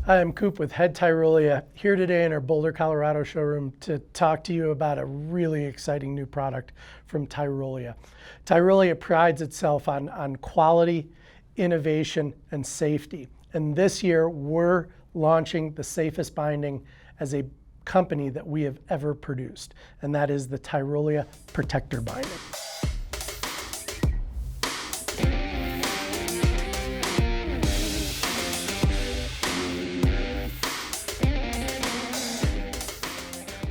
Hi, I'm Coop with Head Tyrolia, here today in our Boulder, Colorado showroom to talk to you about a really exciting new product from Tyrolia. Tyrolia prides itself on quality, innovation, and safety. And this year, we're launching the safest binding as a company that we have ever produced, and that is the Tyrolia Protector Binding.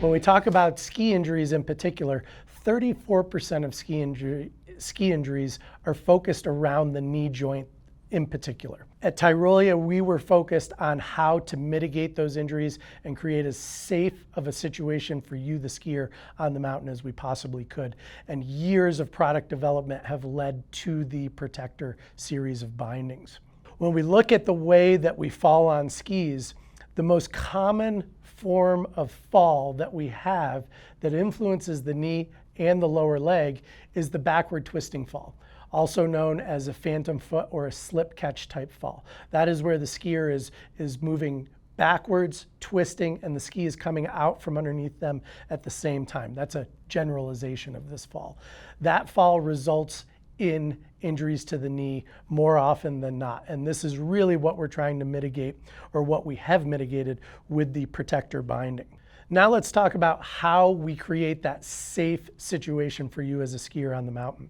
When we talk about ski injuries in particular, 34% of ski injuries are focused around the knee joint in particular. At Tyrolia, we were focused on how to mitigate those injuries and create as safe of a situation for you, the skier, on the mountain as we possibly could. And years of product development have led to the Protector series of bindings. When we look at the way that we fall on skis, the most common form of fall that we have that influences the knee and the lower leg is the backward twisting fall, also known as a phantom foot or a slip catch type fall. That is where the skier is moving backwards, twisting, and the ski is coming out from underneath them at the same time. That's a generalization of this fall. That fall results in injuries to the knee more often than not. And this is really what we're trying to mitigate, or what we have mitigated with the Protector binding. Now let's talk about how we create that safe situation for you as a skier on the mountain.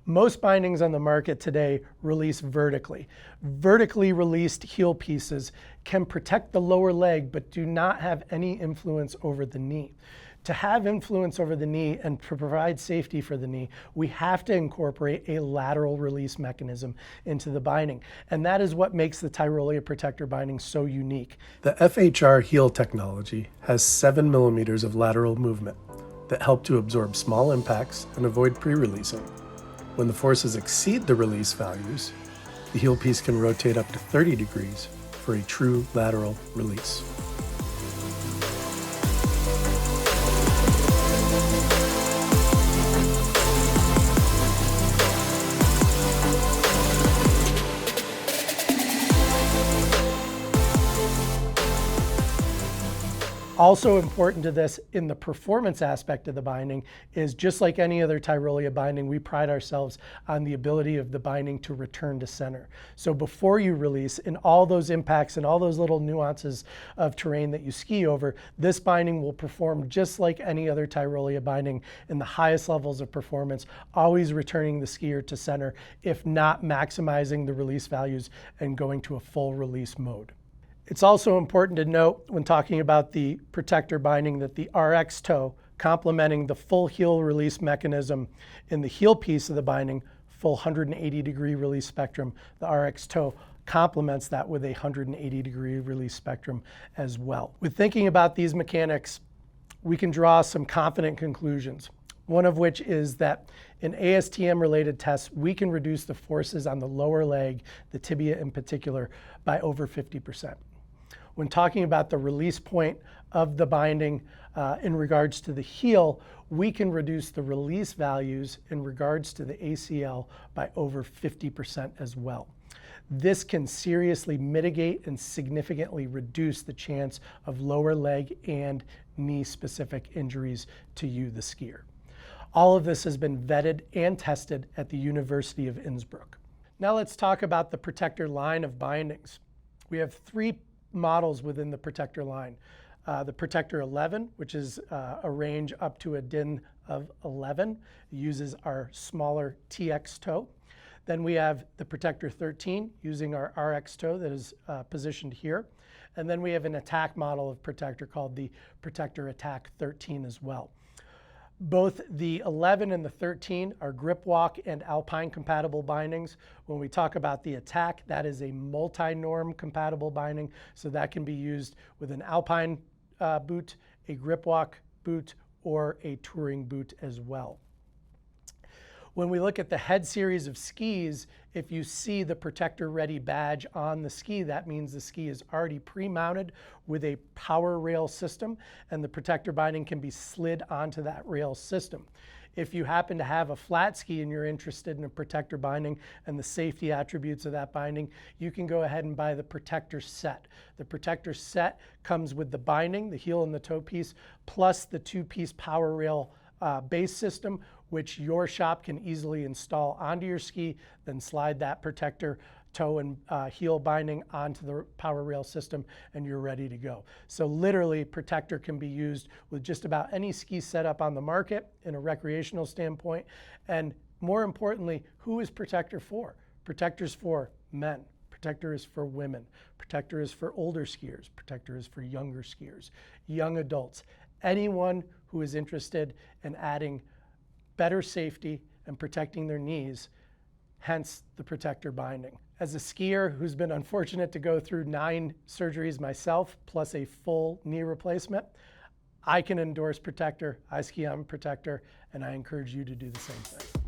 Most bindings on the market today release vertically. Vertically released heel pieces can protect the lower leg but do not have any influence over the knee. To have influence over the knee and to provide safety for the knee, we have to incorporate a lateral release mechanism into the binding. And that is what makes the Tyrolia Protector binding so unique. The FHR heel technology has 7 millimeters of lateral movement that help to absorb small impacts and avoid pre-releasing. When the forces exceed the release values, the heel piece can rotate up to 30 degrees for a true lateral release. Also important to this in the performance aspect of the binding is, just like any other Tyrolia binding, we pride ourselves on the ability of the binding to return to center. So before you release, in all those impacts and all those little nuances of terrain that you ski over, this binding will perform just like any other Tyrolia binding in the highest levels of performance, always returning the skier to center, if not maximizing the release values and going to a full release mode. It's also important to note when talking about the Protector binding that the RX toe, complementing the full heel release mechanism in the heel piece of the binding, full 180 degree release spectrum, the RX toe complements that with a 180 degree release spectrum as well. With thinking about these mechanics, we can draw some confident conclusions. One of which is that in ASTM related tests, we can reduce the forces on the lower leg, the tibia in particular, by over 50%. When talking about the release point of the binding in regards to the heel, we can reduce the release values in regards to the ACL by over 50% as well. This can seriously mitigate and significantly reduce the chance of lower leg and knee specific injuries to you, the skier. All of this has been vetted and tested at the University of Innsbruck. Now let's talk about the Protector line of bindings. We have 3 models within the Protector line. The Protector 11, which is a range up to a DIN of 11, uses our smaller TX toe. Then we have the Protector 13 using our RX toe that is positioned here. And then we have an attack model of Protector called the Protector Attack 13 as well. Both the 11 and the 13 are grip walk and alpine compatible bindings. When we talk about the Attack, that is a multi-norm compatible binding, so that can be used with an alpine boot, a grip walk boot, or a touring boot as well. When we look at the Head series of skis, if you see the Protector Ready badge on the ski, that means the ski is already pre-mounted with a power rail system, and the Protector binding can be slid onto that rail system. If you happen to have a flat ski and you're interested in a protector binding and the safety attributes of that binding, you can go ahead and buy the protector set. The protector set comes with the binding, the heel and the toe piece, plus the 2-piece power rail base system, which your shop can easily install onto your ski, then slide that protector toe and heel binding onto the power rail system, and you're ready to go. So literally, protector can be used with just about any ski setup on the market in a recreational standpoint. And more importantly, who is protector for? Protector's for men. Protector is for women. Protector is for older skiers. Protector is for younger skiers, young adults, anyone who is interested in adding better safety and protecting their knees, hence the protector binding. As a skier who's been unfortunate to go through 9 surgeries myself, plus a full knee replacement, I can endorse protector. I ski on protector, and I encourage you to do the same thing.